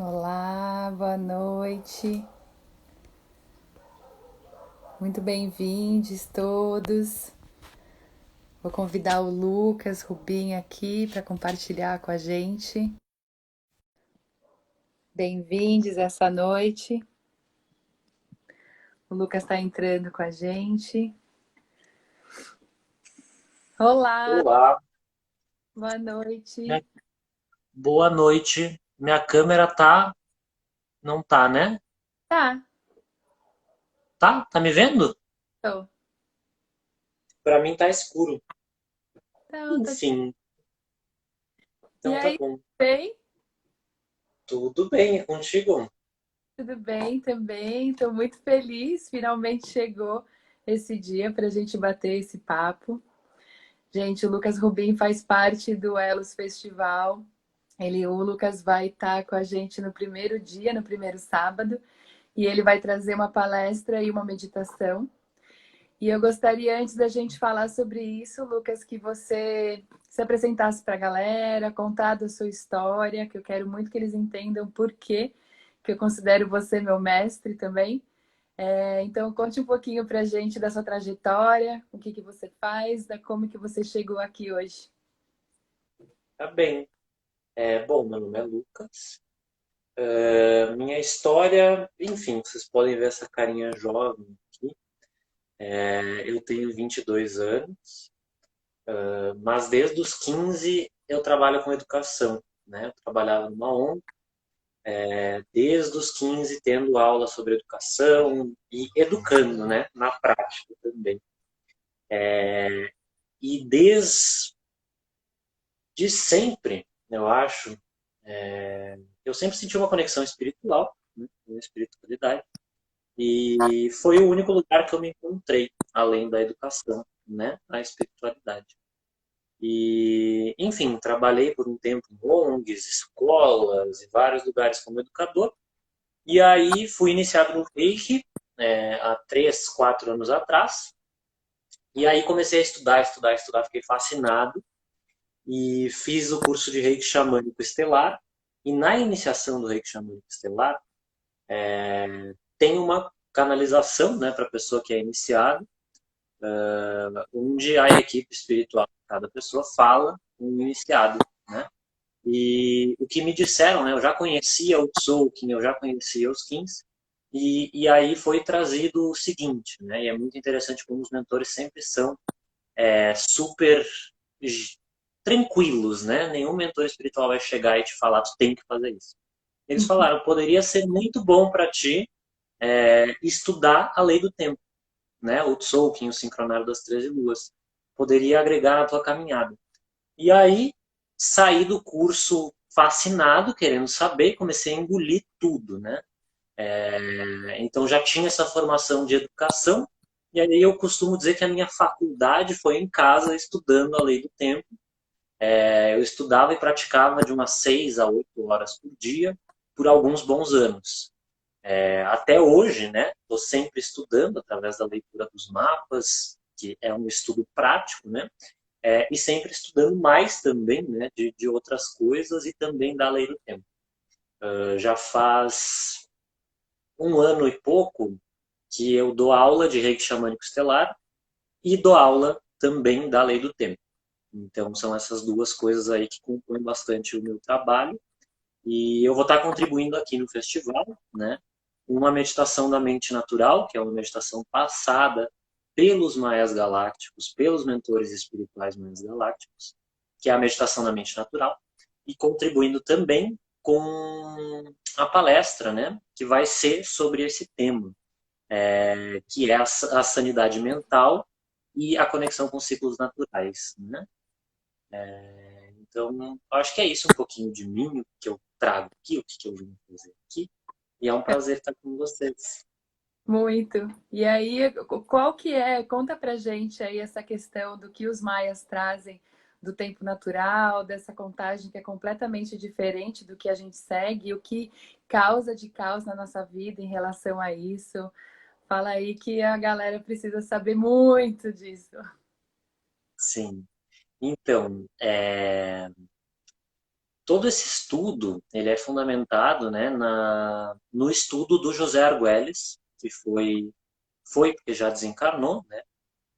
Olá, boa noite. Muito bem-vindos todos. Vou convidar o Lucas Rubim aqui para compartilhar com a gente. Bem-vindos essa noite. O Lucas está entrando com a gente. Olá, Olá, boa noite. minha- boa noite. Minha câmera tá, não tá, né? Tá, Tá? Tá me vendo? tô. Pra mim tá escuro. Então, tô... Enfim, E então tá aí, bom. bem? Tudo bem, é contigo? Tudo bem também. Estou muito feliz. Finalmente chegou esse dia para a gente bater esse papo. Gente, o Lucas Rubim faz parte do Elos Festival. O Lucas vai estar com a gente no primeiro dia, no primeiro sábado, e ele vai trazer uma palestra e uma meditação. E eu gostaria, antes da gente falar sobre isso, Lucas, que você se apresentasse para a galera, contar da sua história, que eu quero muito que eles entendam por quê que eu considero você meu mestre também. Então, conte um pouquinho para a gente da sua trajetória, o que que você faz, da como que você chegou aqui hoje. Tá bem. Bom, meu nome é Lucas. Minha história, enfim, vocês podem ver essa carinha jovem aqui. Eu tenho 22 anos, mas desde os 15 eu trabalho com educação, né? Eu trabalhava numa ONG desde os 15 tendo aula sobre educação e educando, né, na prática também. E desde sempre, eu acho, eu sempre senti uma conexão espiritual, né, com a espiritualidade, e foi o único lugar que eu me encontrei, além da educação, né, a espiritualidade. E, enfim, trabalhei por um tempo em ONGs, escolas e vários lugares como educador. E aí fui iniciado no Reiki há 3, 4 anos atrás. E aí comecei a estudar, fiquei fascinado e fiz o curso de Reiki Xamânico Estelar. E na iniciação do Reiki Xamânico Estelar tem uma canalização, né, para a pessoa que é iniciada, onde a equipe espiritual de cada pessoa fala um iniciado, né? E o que me disseram, né, eu já conhecia o Tzolk'in, eu já conhecia os Kins, e aí foi trazido o seguinte, né, e é muito interessante como os mentores sempre são super tranquilos, né? Nenhum mentor espiritual vai chegar e te falar, tu tem que fazer isso. Eles falaram, poderia ser muito bom para ti estudar a lei do tempo, né? O Tzolk'in, o sincronário das 13 luas. Poderia agregar na tua caminhada. E aí, saí do curso fascinado, querendo saber, comecei a engolir tudo, né? Então já tinha essa formação de educação, e aí eu costumo dizer que a minha faculdade foi em casa, estudando a lei do tempo. Eu estudava e praticava de umas 6 a 8 horas por dia, por alguns bons anos. Até hoje, né? Estou sempre estudando através da leitura dos mapas, que é um estudo prático, né? E sempre estudando mais também, né? De outras coisas e também da lei do tempo. Já faz um ano e pouco que eu dou aula de Reiki Xamânico Estelar e dou aula também da lei do tempo. Então, são essas duas coisas aí que compõem bastante o meu trabalho. E eu vou estar contribuindo aqui no festival, né? Uma meditação da mente natural, que é uma meditação passada pelos maias galácticos, pelos mentores espirituais maias galácticos, que é a meditação da mente natural, e contribuindo também com a palestra, né? Que vai ser sobre esse tema, que é a sanidade mental e a conexão com ciclos naturais, né? Então, acho que é isso um pouquinho de mim, o que eu trago aqui, o que eu vim fazer aqui. E é um prazer estar com vocês. Muito. E aí, qual que é? Conta pra gente aí essa questão do que os maias trazem do tempo natural, dessa contagem que é completamente diferente do que a gente segue, o que causa de caos na nossa vida em relação a isso. Fala aí que a galera precisa saber muito disso. Sim. Então, todo esse estudo, ele é fundamentado, né, no estudo do José Argüelles, que foi porque já desencarnou, né,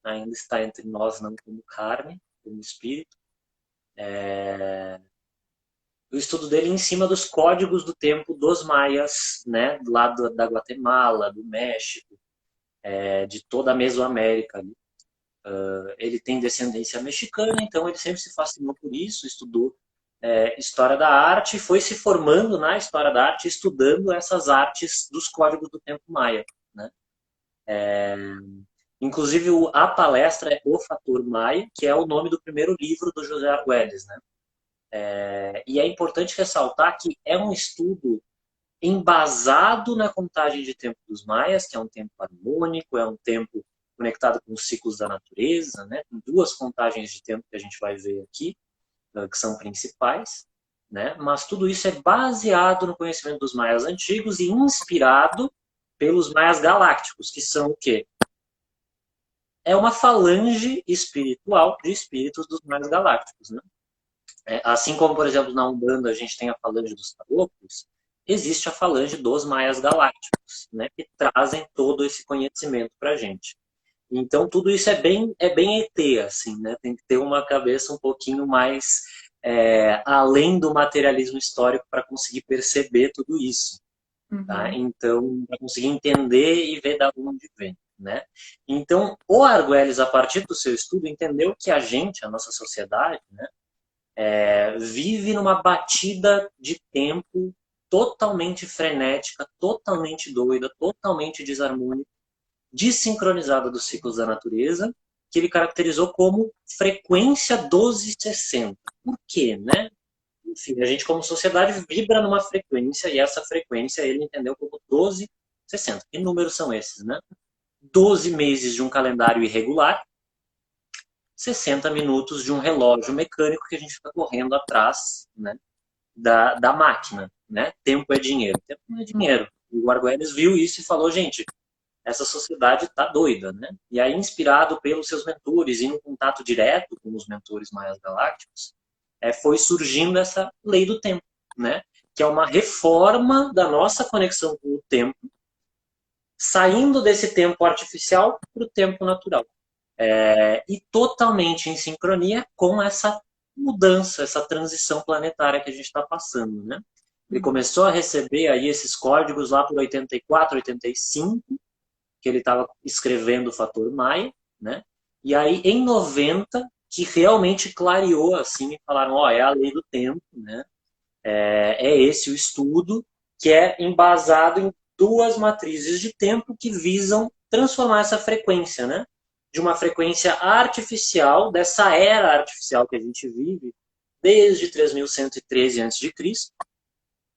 ainda está entre nós, não como carne, como espírito. O estudo dele em cima dos códigos do tempo dos maias, né, lá da Guatemala, do México, de toda a Mesoamérica ali. Ele tem descendência mexicana, então ele sempre se fascinou por isso, estudou história da arte, foi se formando na história da arte, estudando essas artes dos códigos do tempo maia, né? Inclusive a palestra é O Fator Maia, que é o nome do primeiro livro do José Argüelles, né? E é importante ressaltar que é um estudo embasado na contagem de tempo dos maias, que é um tempo harmônico, é um tempo conectado com os ciclos da natureza, né? Tem duas contagens de tempo que a gente vai ver aqui, que são principais, né? Mas tudo isso é baseado no conhecimento dos maias antigos e inspirado pelos maias galácticos, que são o quê? É uma falange espiritual de espíritos dos maias galácticos, né? Assim como, por exemplo, na Umbanda a gente tem a falange dos caboclos, existe a falange dos maias galácticos, né? Que trazem todo esse conhecimento para a gente. Então, tudo isso é bem ET, assim, né? Tem que ter uma cabeça um pouquinho mais além do materialismo histórico para conseguir perceber tudo isso, tá? Uhum. Então, para conseguir entender e ver da onde vem, né? Então, o Argüelles, a partir do seu estudo, entendeu que a gente, a nossa sociedade, né, vive numa batida de tempo totalmente frenética, totalmente doida, totalmente desarmônica, desincronizada dos ciclos da natureza, que ele caracterizou como frequência 1260. Por quê, né? Enfim, a gente como sociedade vibra numa frequência e essa frequência ele entendeu como 1260. Que números são esses, né? 12 meses de um calendário irregular, 60 minutos de um relógio mecânico que a gente fica correndo atrás, né, da máquina, né? Tempo é dinheiro. Tempo não é dinheiro. E o Argüelles viu isso e falou, gente, essa sociedade está doida, né? E aí, inspirado pelos seus mentores e no contato direto com os mentores maias galácticos, foi surgindo essa lei do tempo, né? Que é uma reforma da nossa conexão com o tempo, saindo desse tempo artificial para o tempo natural. E totalmente em sincronia com essa mudança, essa transição planetária que a gente está passando, né? Ele começou a receber aí esses códigos lá por 84, 85, que ele estava escrevendo o Fator Maia, né? E aí, em 90, que realmente clareou, assim, e falaram, é a lei do tempo, né? É esse o estudo, que é embasado em duas matrizes de tempo que visam transformar essa frequência, né? De uma frequência artificial, dessa era artificial que a gente vive, desde 3113 a.C.,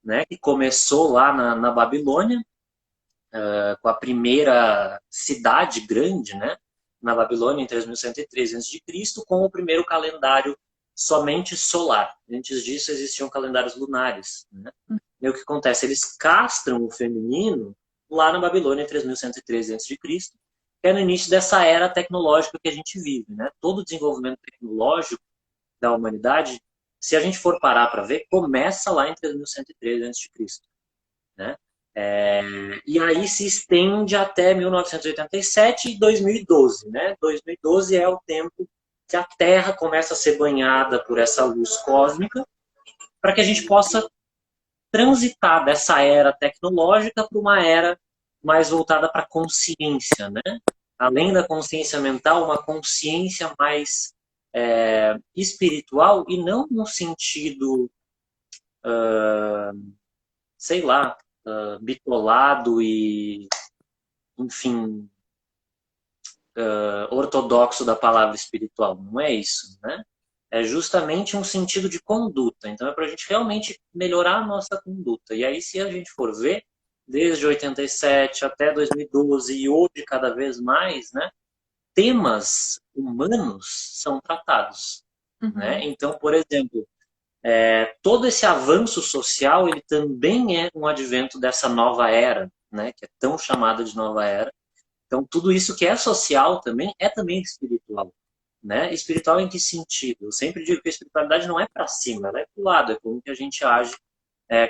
né? Que começou lá na Babilônia, com a primeira cidade grande, né, na Babilônia, em 3113 a.C., com o primeiro calendário somente solar. Antes disso, existiam calendários lunares. Né? E o que acontece? Eles castram o feminino lá na Babilônia, em 3113 a.C., que é no início dessa era tecnológica que a gente vive. Né? Todo o desenvolvimento tecnológico da humanidade, se a gente for parar para ver, começa lá em 3113 a.C., né? E aí se estende até 1987 e 2012. Né? 2012 é o tempo que a Terra começa a ser banhada por essa luz cósmica para que a gente possa transitar dessa era tecnológica para uma era mais voltada para a consciência. Né? Além da consciência mental, uma consciência mais espiritual e não no sentido, sei lá, bitolado e, enfim, ortodoxo da palavra espiritual. Não é isso, né? É justamente um sentido de conduta. Então é para a gente realmente melhorar a nossa conduta. E aí, se a gente for ver, desde 87 até 2012 e hoje cada vez mais, né? Temas humanos são tratados. Né? Então, por exemplo, todo esse avanço social, ele também é um advento dessa nova era, né? Que é tão chamada de nova era. Então, tudo isso que é social também é também espiritual. né? Espiritual em que sentido? Eu sempre digo que a espiritualidade não é para cima, ela é para o lado, é como que a gente age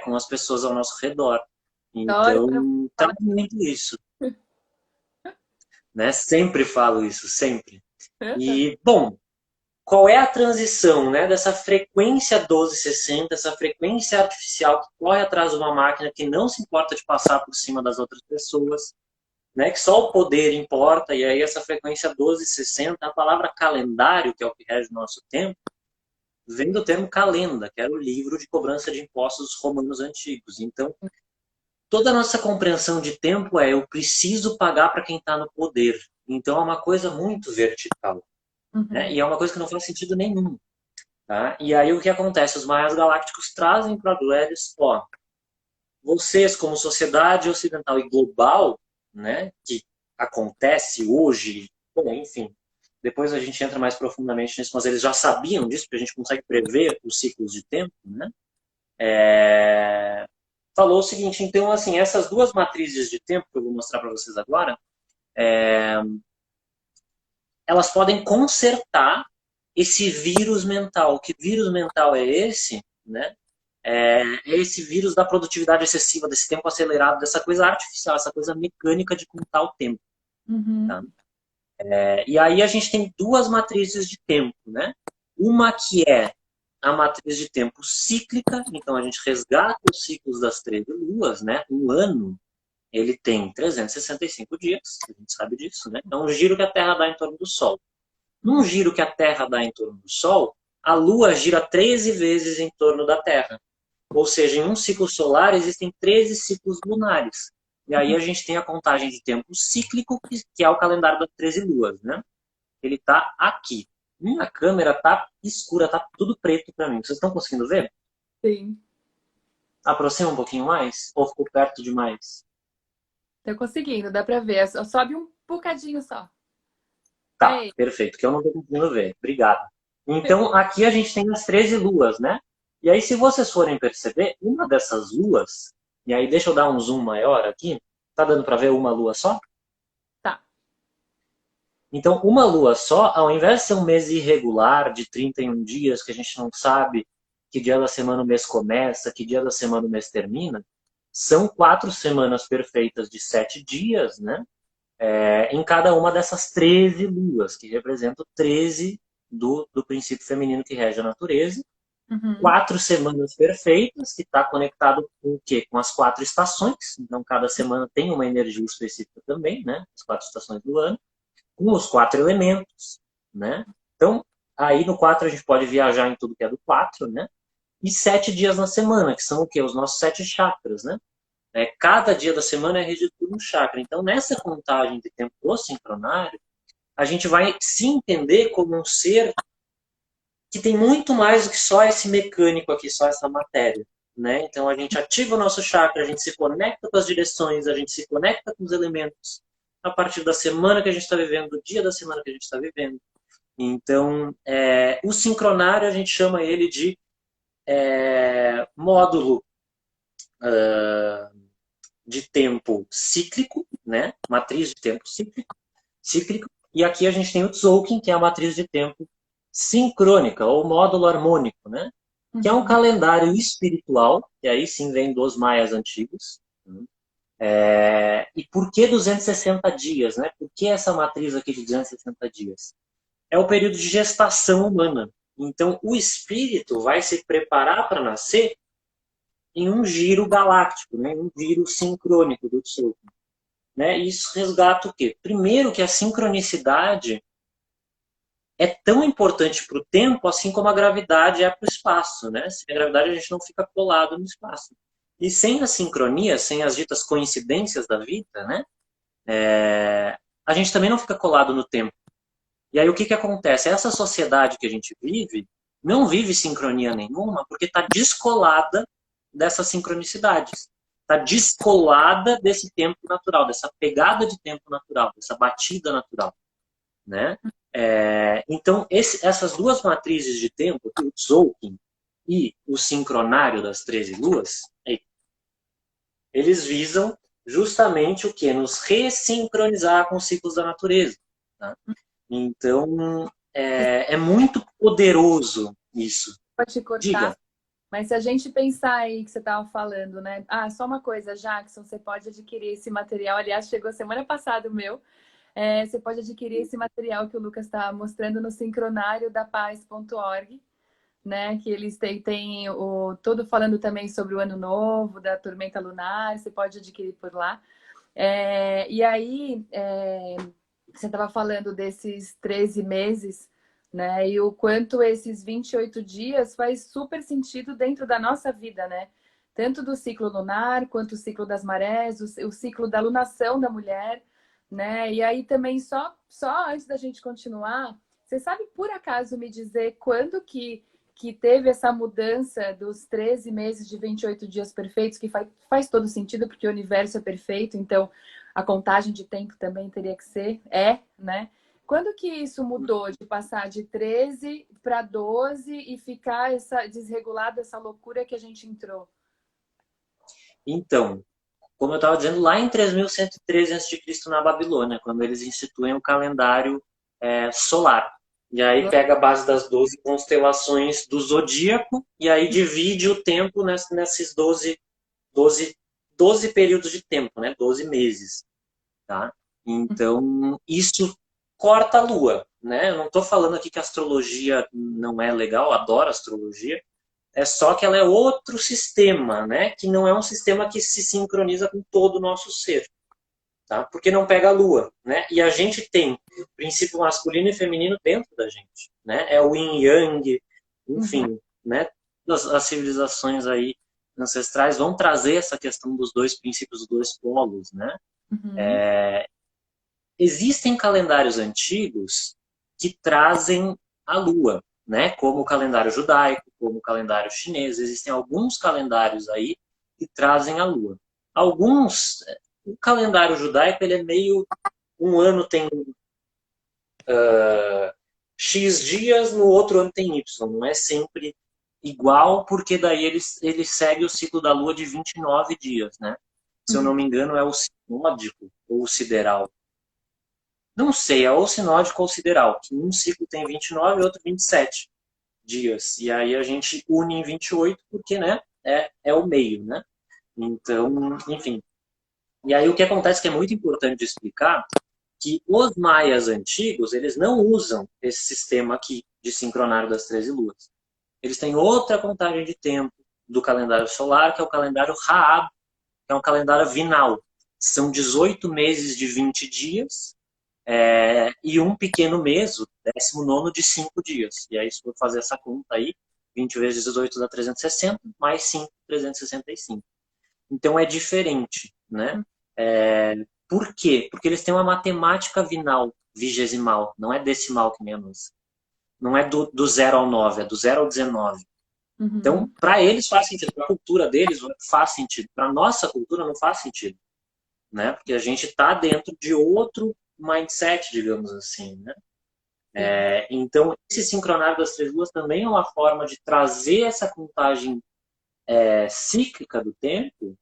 com as pessoas ao nosso redor. Adoro quando Então, fala. traz muito isso, né? Sempre falo isso, sempre. E, bom, qual é a transição, né, dessa frequência 1260, essa frequência artificial que corre atrás de uma máquina que não se importa de passar por cima das outras pessoas, né, que só o poder importa, e aí essa frequência 1260, a palavra calendário, que é o que rege o nosso tempo, vem do termo calenda, que era o livro de cobrança de impostos dos romanos antigos. Então, toda a nossa compreensão de tempo é eu preciso pagar para quem está no poder. Então, é uma coisa muito vertical, né? Uhum. E é uma coisa que não faz sentido nenhum. Tá? E aí o que acontece? Os maias galácticos trazem para Duelis, ó, vocês como sociedade ocidental e global, né, que acontece hoje, bom, enfim, depois a gente entra mais profundamente nisso, mas eles já sabiam disso, porque a gente consegue prever os ciclos de tempo, né? Falou o seguinte, então, assim, essas duas matrizes de tempo que eu vou mostrar para vocês agora, elas podem consertar esse vírus mental. Que vírus mental é esse, né? É esse vírus da produtividade excessiva, desse tempo acelerado, dessa coisa artificial, essa coisa mecânica de contar o tempo. Uhum. Tá? E aí a gente tem duas matrizes de tempo, né? Uma que é a matriz de tempo cíclica, então a gente resgata os ciclos das 13 luas, né? Um ano, ele tem 365 dias, a gente sabe disso, né? É um giro que a Terra dá em torno do Sol. Num giro que a Terra dá em torno do Sol, a Lua gira 13 vezes em torno da Terra. Ou seja, em um ciclo solar existem 13 ciclos lunares. E aí a gente tem a contagem de tempo cíclico, que é o calendário das 13 luas, né? Ele está aqui. Minha câmera tá escura, tá tudo preto para mim. Vocês estão conseguindo ver? Sim, Aproxima um pouquinho mais? Ou ficou perto demais? tô conseguindo, dá pra ver. Sobe um bocadinho só. Tá, Ei. perfeito, que eu não estou conseguindo ver. Obrigado. Então, aqui a gente tem as 13 luas, né? E aí, se vocês forem perceber, uma dessas luas, e aí deixa eu dar um zoom maior aqui, tá dando para ver uma lua só? Tá. Então, uma lua só, ao invés de ser um mês irregular de 31 dias, que a gente não sabe que dia da semana o mês começa, que dia da semana o mês termina, são 4 semanas perfeitas de 7 dias, né? Em cada uma dessas 13 luas, que representam 13 do princípio feminino que rege a natureza. Uhum. 4 semanas perfeitas, que está conectado com o quê? Com as 4 estações. Então, cada semana tem uma energia específica também, né? As 4 estações do ano. Com os 4 elementos, né? Então, aí no 4 a gente pode viajar em tudo que é do 4, né? E 7 dias na semana, que são o quê? Os nossos 7 chakras, né? Cada dia da semana é regido por um chakra. Então, nessa contagem de tempo do sincronário, a gente vai se entender como um ser que tem muito mais do que só esse mecânico aqui, só essa matéria. Né? Então, a gente ativa o nosso chakra, a gente se conecta com as direções, a gente se conecta com os elementos a partir da semana que a gente está vivendo, do dia da semana que a gente está vivendo. Então, o sincronário, a gente chama ele de módulo de tempo cíclico, né? Matriz de tempo cíclico. E aqui a gente tem o Tzolk'in, que é a matriz de tempo sincrônica, ou módulo harmônico, né? Que é um Uhum. calendário espiritual, que aí sim vem dos maias antigos. E por que 260 dias, né? Por que essa matriz aqui de 260 dias? É o período de gestação humana. Então, o espírito vai se preparar para nascer em um giro galáctico, né? Em um giro sincrônico do Tzolk'in. Né? E isso resgata o quê? Primeiro que a sincronicidade é tão importante para o tempo, assim como a gravidade é para o espaço. Né? Sem a gravidade a gente não fica colado no espaço. E sem a sincronia, sem as ditas coincidências da vida, né? A gente também não fica colado no tempo. E aí o que acontece? Essa sociedade que a gente vive não vive sincronia nenhuma porque está descolada dessas sincronicidades. Está descolada desse tempo natural, dessa pegada de tempo natural, dessa batida natural. Né? Então, essas duas matrizes de tempo, o Tzolk'in e o sincronário das 13 luas, eles visam justamente o que? Nos ressincronizar com os ciclos da natureza. Tá? Então, é muito poderoso isso. Pode te cortar, Diga. mas se a gente pensar aí que você estava falando, né? Ah, só uma coisa, Jackson, você pode adquirir esse material. Aliás, chegou semana passada o meu. Você pode adquirir esse material que o Lucas está mostrando no sincronário da paz.org, né? Que eles têm o todo falando também sobre o ano novo, da tormenta lunar, você pode adquirir por lá. E aí, você estava falando desses 13 meses, né? E o quanto esses 28 dias faz super sentido dentro da nossa vida, né? Tanto do ciclo lunar, quanto o ciclo das marés, o ciclo da lunação da mulher, né? E aí também, só antes da gente continuar, você sabe por acaso me dizer quando que teve essa mudança dos 13 meses de 28 dias perfeitos, que faz todo sentido, porque o universo é perfeito, então a contagem de tempo também teria que ser, né? Quando que isso mudou de passar de 13 para 12 e ficar desregulada essa loucura que a gente entrou? Então, como eu estava dizendo, lá em 3113 a.C. na Babilônia, quando eles instituem o calendário solar. E aí pega a base das 12 constelações do zodíaco e aí divide o tempo nesses 12, 12 períodos de tempo, né? 12 meses. Tá? Então, isso corta a lua. Né? Eu não estou falando aqui que a astrologia não é legal, eu adoro astrologia. É só que ela é outro sistema, né? Que não é um sistema que se sincroniza com todo o nosso ser. Tá? Porque não pega a lua, né? E a gente tem princípio masculino e feminino dentro da gente, né? É o yin yang, Uhum, enfim, né? As civilizações aí ancestrais vão trazer essa questão dos dois princípios, dos dois polos, né? uhum, Existem calendários antigos que trazem a lua, né? Como o calendário judaico, como o calendário chinês. Existem alguns calendários aí que trazem a lua. Alguns, o calendário judaico ele é meio um ano tem X dias, no outro ano tem Y. Não é sempre igual, porque daí ele segue o ciclo da lua de 29 dias, né? Se eu não uhum. me engano, é o sinódico ou o sideral. Não sei, é ou sinódico ou sideral, que um ciclo tem 29 e outro 27 dias. E aí a gente une em 28 porque, né, é o meio, né? Então, enfim. E aí o que acontece que é muito importante de explicar que os maias antigos, eles não usam esse sistema aqui de sincronário das 13 luas. Eles têm outra contagem de tempo do calendário solar, que é o calendário Raab, que é um calendário vinal. São 18 meses de 20 dias e um pequeno mês, o 19º, de 5 dias. E aí, se for fazer essa conta aí, 20 vezes 18 dá 360, mais 5, 365. Então é diferente, né? Por quê? Porque eles têm uma matemática vinal, vigesimal, não é decimal que nem a nossa. Não é do 0 ao 9, é do 0 ao 19. Então, Uhum. para eles faz sentido, para a cultura deles faz sentido, para a nossa cultura não faz sentido, né? Porque a gente está dentro de outro mindset, digamos assim, né? Sim. Então, esse sincronário das três luas também é uma forma de trazer essa contagem cíclica do tempo,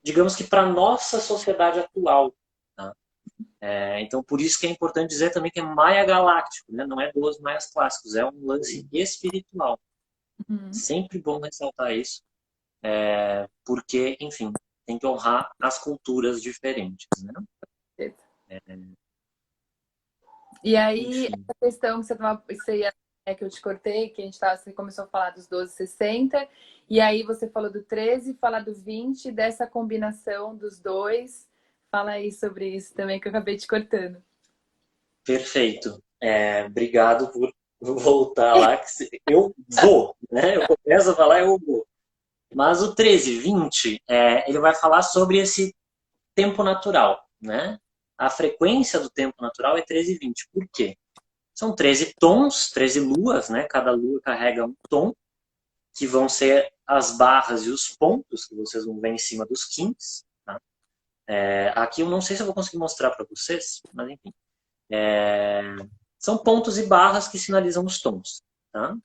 digamos que para a nossa sociedade atual. Tá? Então, por isso que é importante dizer também que é Maia Galáctico, né? Não é dos Maias clássicos, é um lance espiritual. Uhum. Sempre bom ressaltar isso, porque, enfim, tem que honrar as culturas diferentes. Né? E aí, Enfim. essa questão que que eu te cortei, que você começou a falar dos 12,60, e aí você falou do 13, fala do 20, dessa combinação dos dois. Fala aí sobre isso também, que eu acabei te cortando. Perfeito. Obrigado por voltar lá. Eu vou, né? Eu começo a falar, eu vou. Mas o 1320, ele vai falar sobre esse tempo natural, né? A frequência do tempo natural é 1320. Por quê? São 13 tons, 13 luas, né? Cada lua carrega um tom, que vão ser as barras e os pontos que vocês vão ver em cima dos quintes. Tá? Aqui eu não sei se eu vou conseguir mostrar para vocês, mas enfim. São pontos e barras que sinalizam os tons. Tá?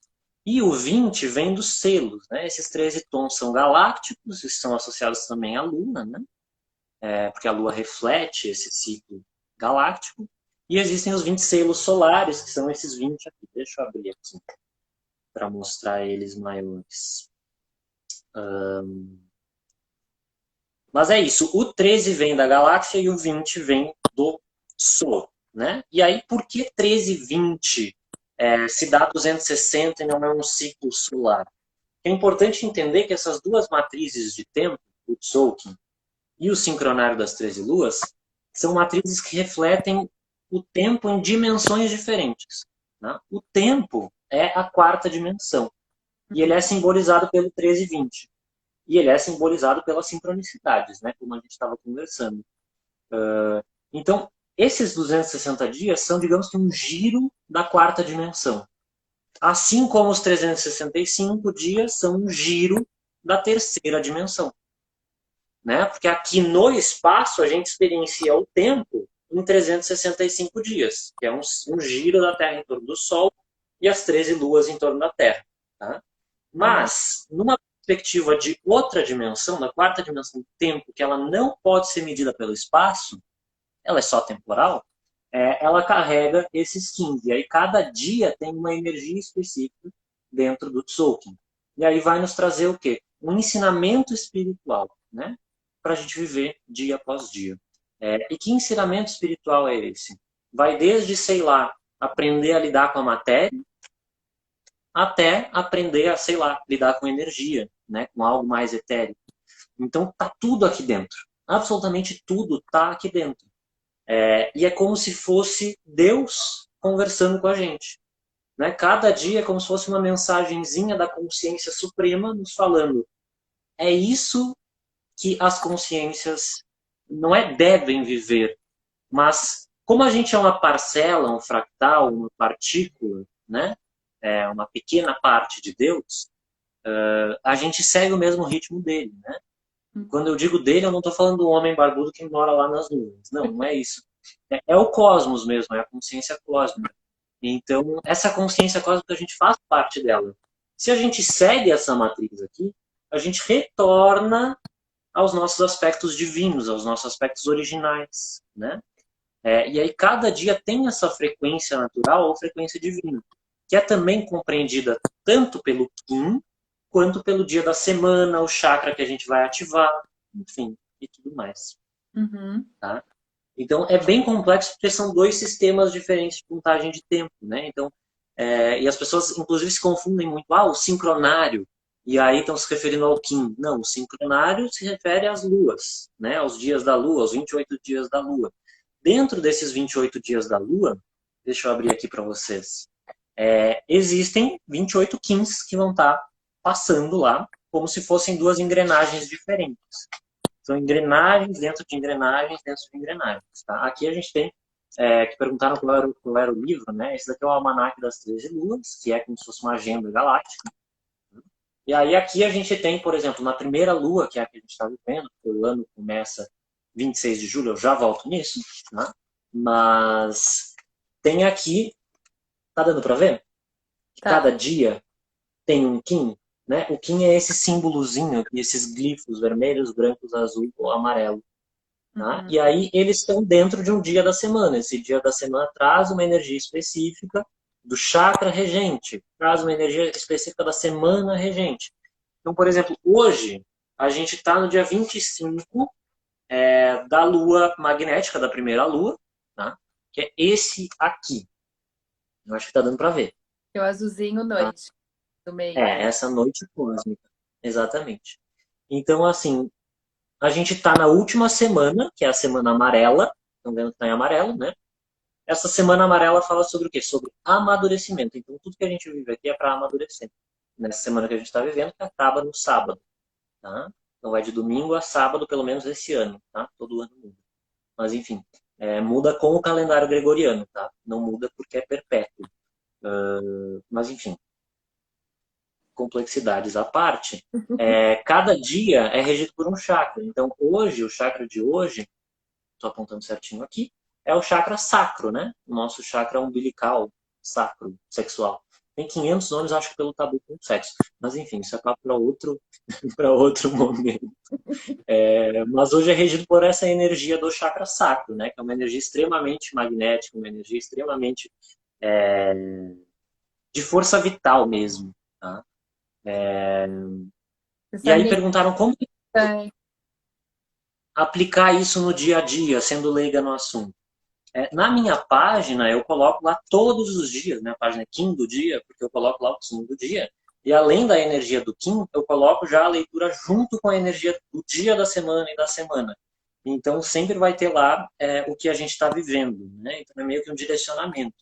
E o 20 vem dos selos. Né? Esses 13 tons são galácticos e são associados também à Lua, né? Porque a Lua reflete esse ciclo galáctico. E existem os 20 selos solares, que são esses 20 aqui. Deixa eu abrir aqui para mostrar eles maiores. Mas é isso, o 13 vem da galáxia e o 20 vem do Sol, né? E aí, por que 13 e 20 se dá 260 e não é um ciclo solar? É importante entender que essas duas matrizes de tempo, o Tzolk'in e o sincronário das 13 luas, são matrizes que refletem o tempo em dimensões diferentes. Né? O tempo é a quarta dimensão. E ele é simbolizado pelo 13 e 20. E ele é simbolizado pelas sincronicidades, né? Como a gente estava conversando. Então, esses 260 dias são, digamos que, um giro da quarta dimensão. Assim como os 365 dias são um giro da terceira dimensão. Né? Porque aqui no espaço a gente experiencia o tempo em 365 dias, que é um giro da Terra em torno do Sol e as 13 luas em torno da Terra. Tá? Mas, numa perspectiva de outra dimensão, da quarta dimensão do tempo, que ela não pode ser medida pelo espaço, ela é só temporal, ela carrega esses 15. E aí cada dia tem uma energia específica dentro do Tzolk'in. E aí vai nos trazer o quê? Um ensinamento espiritual, né? Para a gente viver dia após dia. E que ensinamento espiritual é esse? Vai desde, sei lá, aprender a lidar com a matéria, até aprender a, sei lá, lidar com energia, né? Com algo mais etéreo. Então tá tudo aqui dentro. Absolutamente tudo tá aqui dentro. E é como se fosse Deus conversando com a gente. Né? Cada dia é como se fosse uma mensagenzinha da consciência suprema nos falando: é isso que as consciências não devem viver, mas como a gente é uma parcela, um fractal, uma partícula, né? Uma pequena parte de Deus, a gente segue o mesmo ritmo dele. Né? Quando eu digo dele, eu não estou falando do homem barbudo que mora lá nas nuvens. Não, não é isso. É o cosmos mesmo, é a consciência cósmica. Então, essa consciência cósmica, a gente faz parte dela. Se a gente segue essa matriz aqui, a gente retorna aos nossos aspectos divinos, aos nossos aspectos originais, né? E aí cada dia tem essa frequência natural ou frequência divina, que é também compreendida tanto pelo Kim, quanto pelo dia da semana, o chakra que a gente vai ativar, enfim, e tudo mais. Uhum. Tá? Então, é bem complexo porque são dois sistemas diferentes de contagem de tempo, né? Então, e as pessoas, inclusive, se confundem muito. O sincronário. E aí estão se referindo ao Kim. Não, o sincronário se refere às luas, né? Aos dias da lua, aos 28 dias da lua. Dentro desses 28 dias da lua, deixa eu abrir aqui para vocês, existem 28 Kims que vão estar passando lá, como se fossem duas engrenagens diferentes. São engrenagens dentro de engrenagens dentro de engrenagens. Tá? Aqui a gente tem, que perguntaram qual era o livro, né? Esse daqui é o Almanaque das 13 Luas, que é como se fosse uma agenda galáctica. E aí aqui a gente tem, por exemplo, na primeira lua, que é a que a gente está vivendo, porque o ano começa 26 de julho, eu já volto nisso, né? Mas tem aqui, tá dando para ver? Que Tá. cada dia tem um Kim, né? O Kim é esse símbolozinho, esses glifos vermelhos, brancos, azul ou amarelo. Tá? Uhum. E aí eles estão dentro de um dia da semana. Esse dia da semana traz uma energia específica do chakra regente, traz uma energia específica da semana regente. Então, por exemplo, hoje a gente está no dia 25 da lua magnética, da primeira lua, tá? Que é esse aqui. Eu acho que está dando para ver. É o azulzinho Tá? noite, do meio. Essa noite cósmica. Exatamente. Então, assim, a gente está na última semana, que é a semana amarela. Estão vendo que está em amarelo, né? Essa semana amarela fala sobre o quê? Sobre amadurecimento. Então, tudo que a gente vive aqui é para amadurecer. Nessa semana que a gente está vivendo, que acaba no sábado. Tá? Então, vai de domingo a sábado, pelo menos esse ano. Tá? Todo ano muda. Mas, enfim, muda com o calendário gregoriano. Tá? Não muda porque é perpétuo. Mas, enfim, complexidades à parte. Cada dia é regido por um chakra. Então, hoje, o chakra de hoje, estou apontando certinho aqui, é o chakra sacro, né? O nosso chakra umbilical, sacro, sexual. Tem 500 nomes, acho que pelo tabu com o sexo. Mas enfim, isso é papo para outro, para outro momento. Mas hoje é regido por essa energia do chakra sacro, né? Que é uma energia extremamente magnética, uma energia extremamente de força vital mesmo. Tá? E Essa aí mística, perguntaram como é, aplicar isso no dia a dia, sendo leiga no assunto. Na minha página, eu coloco lá todos os dias, minha página é Kim do dia, porque eu coloco lá o Kim do dia. E além da energia do Kim, eu coloco já a leitura junto com a energia do dia da semana e da semana. Então, sempre vai ter lá o que a gente está vivendo. Né? Então, é meio que um direcionamento.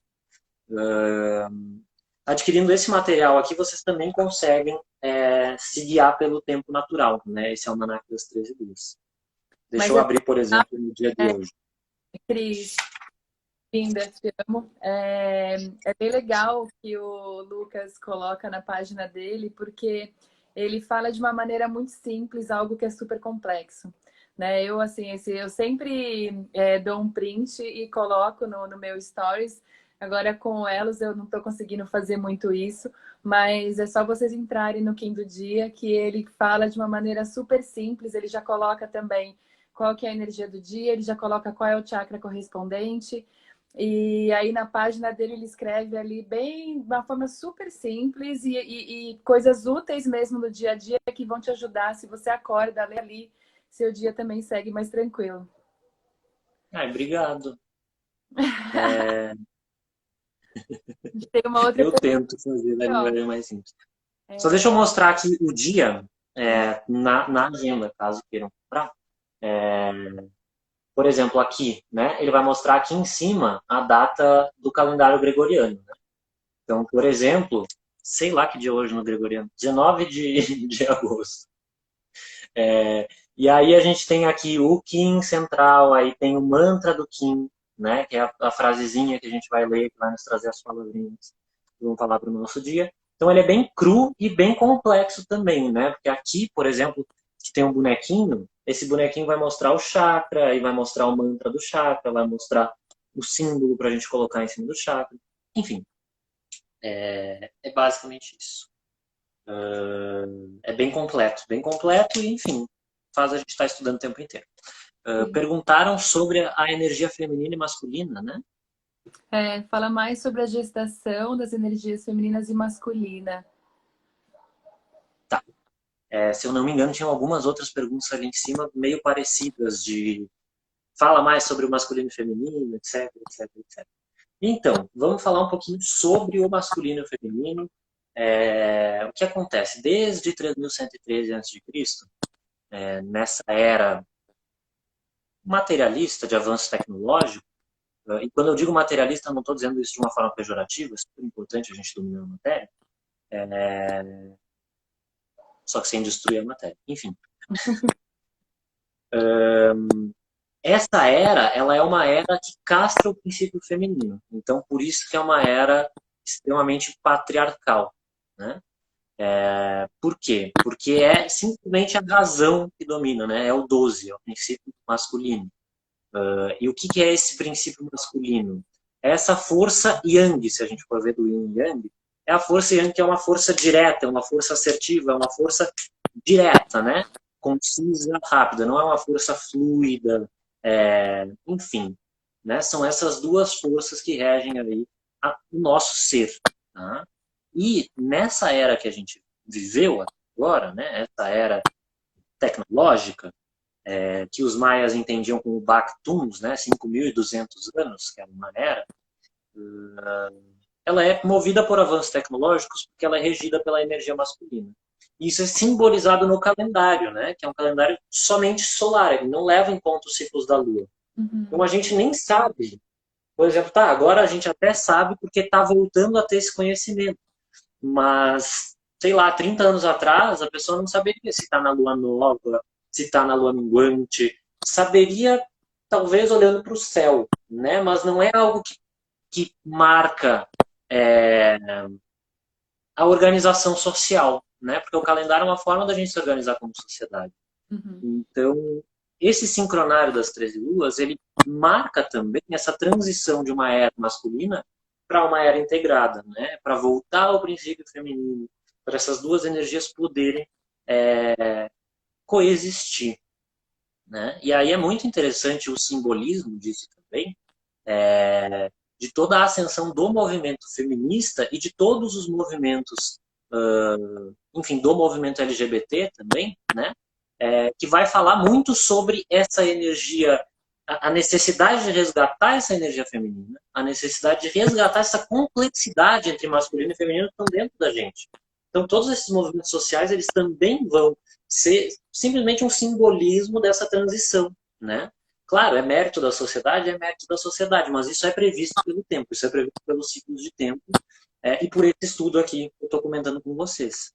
Adquirindo esse material aqui, vocês também conseguem se guiar pelo tempo natural. Né? Esse é o Almanaque das 13 Luas. Deixa mas eu é, abrir, por exemplo, no dia de é, hoje. Cris, linda, te amo. É bem legal que o Lucas coloca na página dele, porque ele fala de uma maneira muito simples, algo que é super complexo. Né? Eu, assim, eu sempre dou um print e coloco no meu stories. Agora, com o Elos, eu não estou conseguindo fazer muito isso, mas é só vocês entrarem no Kim do Dia, que ele fala de uma maneira super simples. Ele já coloca também qual que é a energia do dia, ele já coloca qual é o chakra correspondente. E aí na página dele ele escreve ali bem, de uma forma super simples e coisas úteis mesmo no dia a dia que vão te ajudar. Se você acorda, lê ali, seu dia também segue mais tranquilo. Ai, obrigado. É, Tem uma outra eu pergunta, tento fazer da ó. linguagem mais simples. Só deixa eu mostrar aqui o dia na agenda, caso queiram comprar. É, por exemplo, aqui, né? Ele vai mostrar aqui em cima a data do calendário gregoriano. Né? Então, por exemplo, sei lá que dia é hoje no gregoriano, 19 de agosto. E aí a gente tem aqui o Kim central, aí tem o mantra do Kim, né? Que é a frasezinha que a gente vai ler, que vai nos trazer as palavrinhas que vão falar para o nosso dia. Então ele é bem cru e bem complexo também, né? Porque aqui, por exemplo, que tem um bonequinho, esse bonequinho vai mostrar o chakra, e vai mostrar o mantra do chakra, vai mostrar o símbolo para a gente colocar em cima do chakra. Enfim, é basicamente isso. É bem completo e, enfim, faz a gente estar estudando o tempo inteiro. Perguntaram sobre a energia feminina e masculina, né? Fala mais sobre a gestação das energias femininas e masculina. Tá. Se eu não me engano, tinham algumas outras perguntas ali em cima, meio parecidas, de fala mais sobre o masculino e feminino, etc, etc, etc. Então, vamos falar um pouquinho sobre o masculino e o feminino. O que acontece? Desde 3113 a.C., nessa era materialista de avanço tecnológico, e quando eu digo materialista, eu não estou dizendo isso de uma forma pejorativa, é super importante a gente dominar a matéria, só que sem destruir a matéria. Enfim. Essa era, ela é uma era que castra o princípio feminino. Então, por isso que é uma era extremamente patriarcal. Né? Por quê? Porque é simplesmente a razão que domina, né? É o 12, é o princípio masculino. E o que é esse princípio masculino? É essa força yang, se a gente for ver do yin e yang, é a força yang que é uma força direta, é uma força assertiva, é uma força direta, né? Concisa, rápida, não é uma força fluida, enfim. Né? São essas duas forças que regem aí o nosso ser. Tá? E nessa era que a gente viveu agora, né? Essa era tecnológica, que os maias entendiam como Bactuns, né, 5.200 anos, que é uma era, ela é movida por avanços tecnológicos porque ela é regida pela energia masculina. Isso é simbolizado no calendário, né, que é um calendário somente solar, ele não leva em conta os ciclos da Lua. Então a gente nem sabe, por exemplo, agora a gente até sabe porque está voltando a ter esse conhecimento, mas, sei lá, 30 anos atrás, a pessoa não saberia se está na lua nova, se está na lua minguante. Saberia, talvez, olhando para o céu, né? Mas não é algo que marca a organização social, né? Porque o calendário é uma forma da gente se organizar como sociedade. Então, esse sincronário das 13 luas, ele marca também essa transição de uma era masculina para uma era integrada, né? Para voltar ao princípio feminino, para essas duas energias poderem coexistir, né? E aí é muito interessante o simbolismo disso também, de toda a ascensão do movimento feminista e de todos os movimentos, enfim, do movimento LGBT também, né? Que vai falar muito sobre essa energia, a necessidade de resgatar essa energia feminina, a necessidade de resgatar essa complexidade entre masculino e feminino que estão dentro da gente. Então, todos esses movimentos sociais, eles também vão ser simplesmente um simbolismo dessa transição, né? Claro, é mérito da sociedade, mas isso é previsto pelo tempo, isso é previsto pelos ciclos de tempo, e por esse estudo aqui que eu estou comentando com vocês.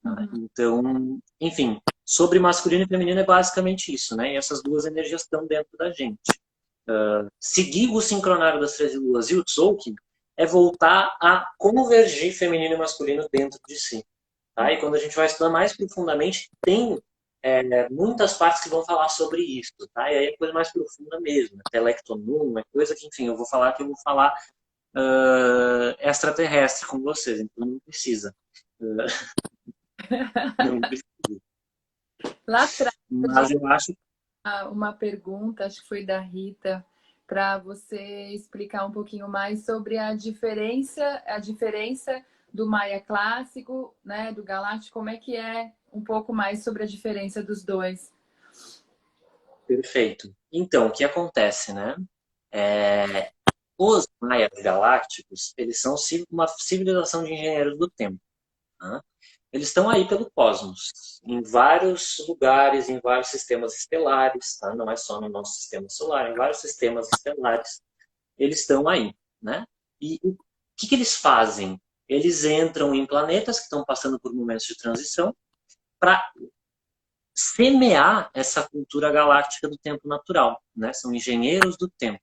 Tá? Então, enfim, sobre masculino e feminino é basicamente isso, né? E essas duas energias estão dentro da gente. Seguir o sincronário das 13 luas e o Tzolk'in é voltar a convergir feminino e masculino dentro de si. Tá? E quando a gente vai estudar mais profundamente, tem muitas partes que vão falar sobre isso, tá? E aí é coisa mais profunda mesmo, Telectonum, é coisa que, enfim, eu vou falar extraterrestre com vocês, então não precisa. Não precisa. Lá atrás, Mas eu acho uma pergunta, acho que foi da Rita, para você explicar um pouquinho mais sobre a diferença do Maia clássico, né, do Galáctico, como é que é um pouco mais sobre a diferença dos dois. perfeito. Então, o que acontece, né? Os Maias galácticos, eles são uma civilização de engenheiros do tempo. Né? Eles estão aí pelo cosmos, em vários lugares, em vários sistemas estelares, tá? Não é só no nosso sistema solar, em vários sistemas estelares, eles estão aí, né? E o que eles fazem? Eles entram em planetas que estão passando por momentos de transição para semear essa cultura galáctica do tempo natural, né? São engenheiros do tempo.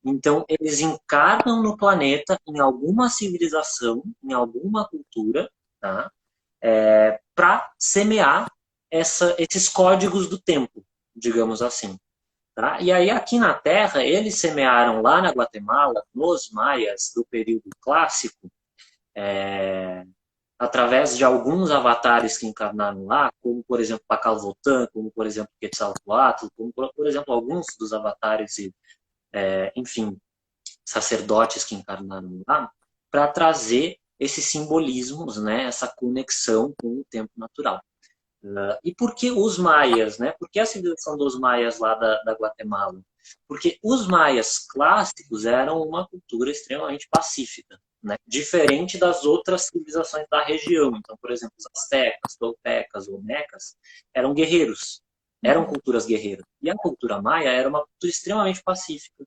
Então, eles encarnam no planeta, em alguma civilização, em alguma cultura, tá? Para semear esses códigos do tempo, digamos assim. Tá? E aí, aqui na Terra, eles semearam lá na Guatemala, nos maias do período clássico, através de alguns avatares que encarnaram lá, como, por exemplo, Pacal Votan, como, por exemplo, Quetzalcoatl, como, por exemplo, alguns dos avatares e, enfim, sacerdotes que encarnaram lá, para trazer esses simbolismos, né, essa conexão com o tempo natural. E por que os maias, né? Por que a civilização dos maias lá da Guatemala? Porque os maias clássicos eram uma cultura extremamente pacífica, né? Diferente das outras civilizações da região. Então, por exemplo, os astecas, toltecas, olmecas eram guerreiros, eram culturas guerreiras. E a cultura maia era uma cultura extremamente pacífica,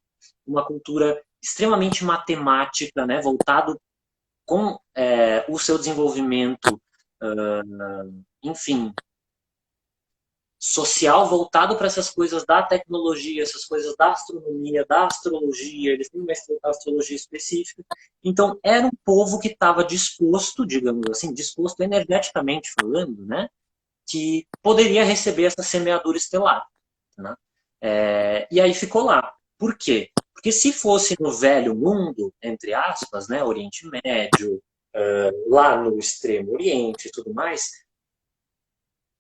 uma cultura extremamente matemática, né? Voltado com o seu desenvolvimento, enfim, social, voltado para essas coisas da tecnologia, essas coisas da astronomia, da astrologia, eles têm uma astrologia específica. Então, era um povo que estava disposto, digamos assim, disposto energeticamente falando, né, que poderia receber essa semeadura estelar. Né? E aí ficou lá. Por quê? Porque se fosse no velho mundo, entre aspas, né, Oriente Médio, lá no Extremo Oriente e tudo mais,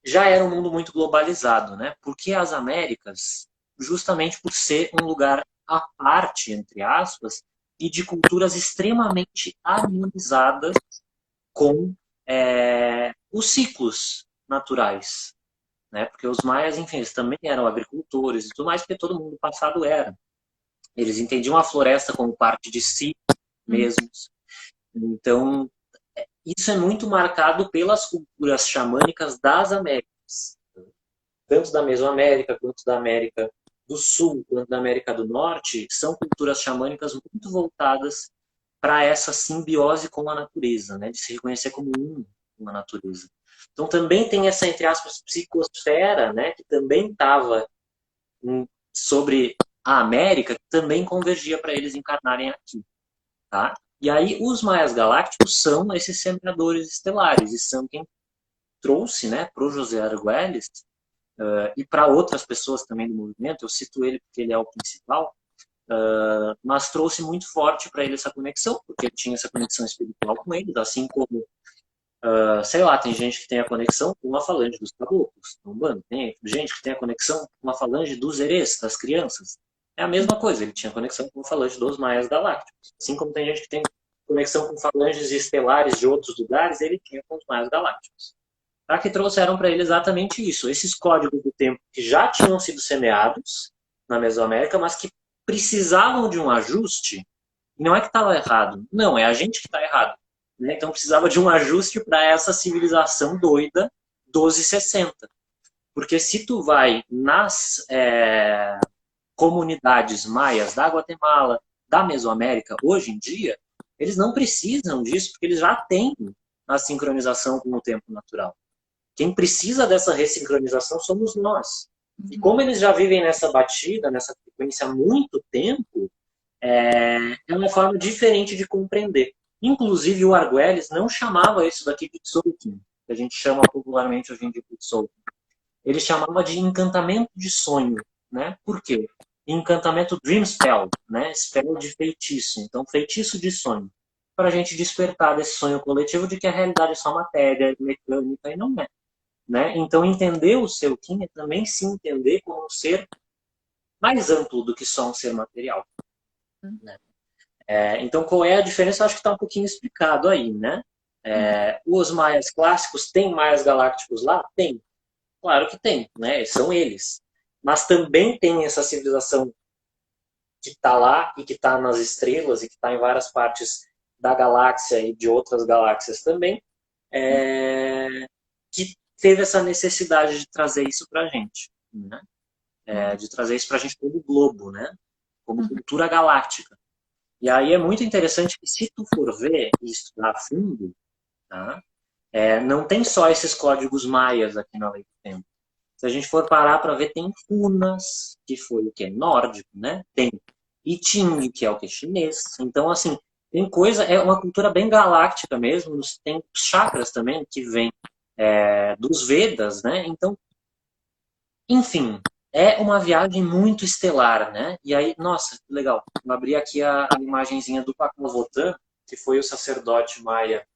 já era um mundo muito globalizado, né? Porque as Américas, justamente por ser um lugar à parte, entre aspas, e de culturas extremamente harmonizadas com os ciclos naturais, né? Porque os maias, enfim, eles também eram agricultores e tudo mais, porque todo mundo do passado era. Eles entendiam a floresta como parte de si mesmos. Então, isso é muito marcado pelas culturas xamânicas das Américas. Tanto da Mesoamérica, quanto da América do Sul, quanto da América do Norte, são culturas xamânicas muito voltadas para essa simbiose com a natureza, né? De se reconhecer como um com a natureza. Então também tem essa, entre aspas, psicosfera, né? Que também estava sobre a América, que também convergia para eles encarnarem aqui. Tá? E aí os maias galácticos são esses semeadores estelares, e são quem trouxe, né, para o José Argüelles e para outras pessoas também do movimento, eu cito ele porque ele é o principal, mas trouxe muito forte para ele essa conexão, porque ele tinha essa conexão espiritual com eles, assim como, sei lá, tem gente que tem a conexão com uma falange dos caboclos, Umbanda. Tem gente que tem a conexão com uma falange dos herês, das crianças. É a mesma coisa, ele tinha conexão com uma falange dos maias galácticos. Assim como tem gente que tem conexão com falanges estelares de outros lugares, ele tinha com os maias galácticos. Tá? Que trouxeram para ele exatamente isso, esses códigos do tempo que já tinham sido semeados na Mesoamérica, mas que precisavam de um ajuste. E não é que estava errado, não, é a gente que está errado. Né? Então precisava de um ajuste para essa civilização doida 1260. Porque se tu vai nas comunidades maias da Guatemala, da Mesoamérica, hoje em dia, eles não precisam disso, porque eles já têm a sincronização com o tempo natural. Quem precisa dessa ressincronização somos nós. E como eles já vivem nessa batida, nessa frequência há muito tempo, é uma forma diferente de compreender. Inclusive, o Arguelles não chamava isso daqui de Tzolk'in, que a gente chama popularmente hoje em dia de Tzolk'in. Ele chamava de encantamento de sonho. Né? Por quê? Encantamento Dream Spell, né? Spell de feitiço. Então, feitiço de sonho. Para a gente despertar desse sonho coletivo de que a realidade é só matéria, mecânica, e não é. Né? Então, entender o seu Kim é também se entender como um ser mais amplo do que só um ser material. Né? Então, qual é a diferença? Eu acho que está um pouquinho explicado aí. Né? Os maias clássicos, tem maias galácticos lá? Tem. Claro que tem, né? São eles. Mas também tem essa civilização que está lá e que está nas estrelas e que está em várias partes da galáxia e de outras galáxias também, que teve essa necessidade de trazer isso para a gente, né? De trazer isso para a gente como globo, né? Como cultura galáctica. E aí é muito interessante que se tu for ver e estudar a fundo, tá? Não tem só esses códigos maias aqui na Lei do Tempo. Se a gente for parar para ver, tem runas, que foi o que? Nórdico, né? Tem I Ching, que é o que? Chinês. Então, assim, tem coisa, é uma cultura bem galáctica mesmo. Tem chakras também que vêm dos Vedas, né? Então, enfim, é uma viagem muito estelar, né? E aí, nossa, que legal. Eu abri aqui a imagenzinha do Pakalovotan, que foi o sacerdote maia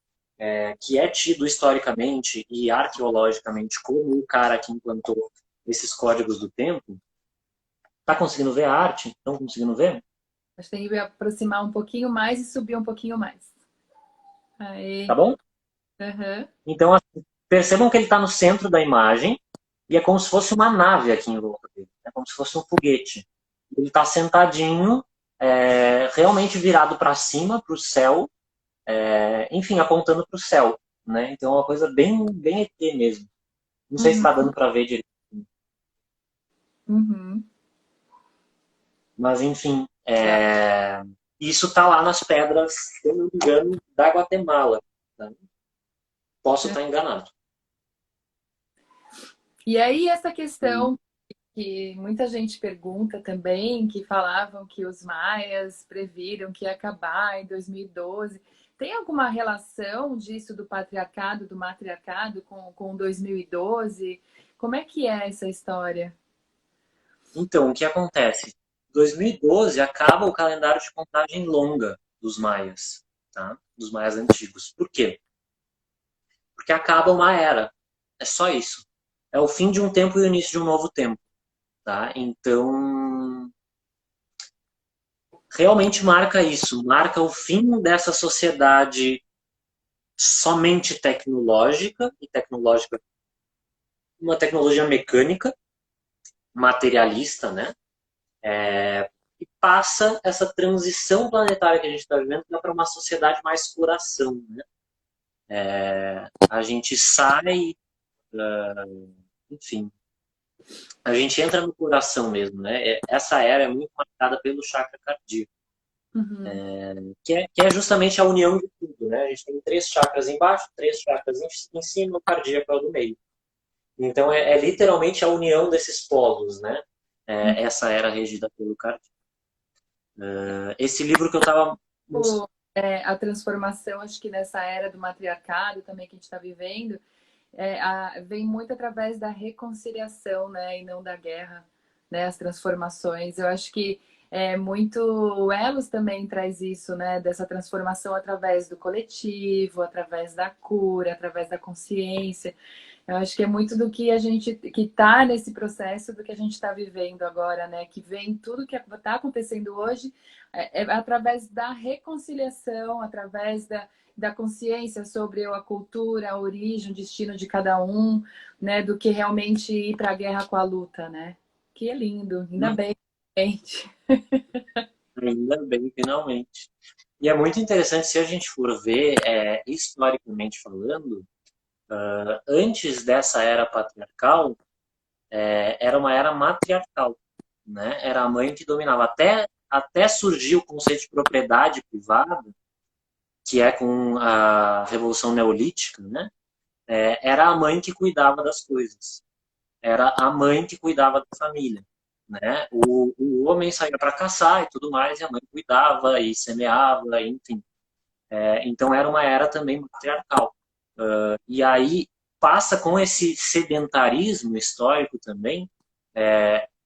que é tido historicamente e arqueologicamente como o cara que implantou esses códigos do tempo. Tá conseguindo ver a arte? Estão conseguindo ver? Acho que tem que aproximar um pouquinho mais e subir um pouquinho mais. Tá Aí. bom? Uhum. Então, assim, percebam que ele está no centro da imagem e é como se fosse uma nave aqui em volta dele. É como se fosse um foguete. Ele está sentadinho, realmente virado para cima, para o céu, enfim, apontando para o céu. Né? Então, é uma coisa bem, bem ET mesmo. Não sei se Uhum. está dando para ver direito. Uhum. Mas, enfim, Legal. isso está lá nas pedras, se eu não me engano, da Guatemala. Tá? Posso estar enganado. E aí, essa questão que muita gente pergunta também, que falavam que os maias previram que ia acabar em 2012. Tem alguma relação disso do patriarcado, do matriarcado com 2012? Como é que é essa história? Então, o que acontece? 2012 acaba o calendário de contagem longa dos maias, tá? Dos maias antigos. Por quê? Porque acaba uma era. É só isso. É o fim de um tempo e o início de um novo tempo, tá? Então, realmente marca isso, marca o fim dessa sociedade somente tecnológica e tecnológica, uma tecnologia mecânica, materialista, né? E passa essa transição planetária que a gente está vivendo para uma sociedade mais coração, né? A gente sai, enfim, a gente entra no coração mesmo, né? Essa era é muito marcada pelo chakra cardíaco, Uhum. que é justamente a união de tudo, né? A gente tem três chakras embaixo, três chakras em cima, o cardíaco é o do meio. Então é literalmente a união desses polos, né? Essa era regida pelo cardíaco. Esse livro que eu estava A transformação, acho que nessa era do matriarcado também que a gente está vivendo, vem muito através da reconciliação, né, e não da guerra, né, as transformações. Eu acho que é muito o Elos também traz isso, né? Dessa transformação através do coletivo, através da cura, através da consciência. Eu acho que é muito do que a gente que está nesse processo do que a gente está vivendo agora, né? Que vem tudo que está acontecendo hoje é através da reconciliação, através da consciência sobre a cultura, a origem, o destino de cada um, né? Do que realmente ir para a guerra com a luta, né? Que é lindo, ainda bem, gente. Ainda bem, finalmente. E é muito interessante se a gente for ver, historicamente falando, antes dessa era patriarcal, era uma era matriarcal, né? Era a mãe que dominava. Até surgir o conceito de propriedade privada, que é com a Revolução Neolítica, né? Era a mãe que cuidava das coisas. Era a mãe que cuidava da família. Né? O homem saía para caçar e tudo mais, e a mãe cuidava e semeava, enfim. Então era uma era também matriarcal. E aí passa com esse sedentarismo histórico também,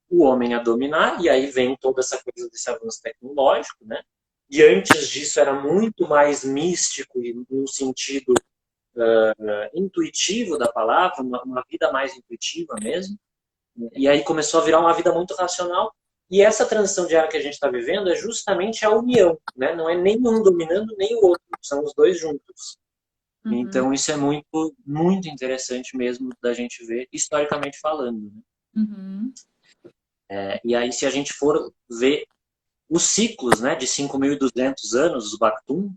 o homem a dominar, e aí vem toda essa coisa desse avanço tecnológico, né? E antes disso era muito mais místico e no sentido intuitivo da palavra, uma vida mais intuitiva mesmo. E aí começou a virar uma vida muito racional. E essa transição de era que a gente está vivendo é justamente a união, né? Não é nenhum dominando nem o outro, são os dois juntos. Uhum, Então isso é muito, muito interessante mesmo da gente ver, historicamente falando. Né? uhum. E aí se a gente for ver os ciclos, né, de 5.200 anos, os Bactum,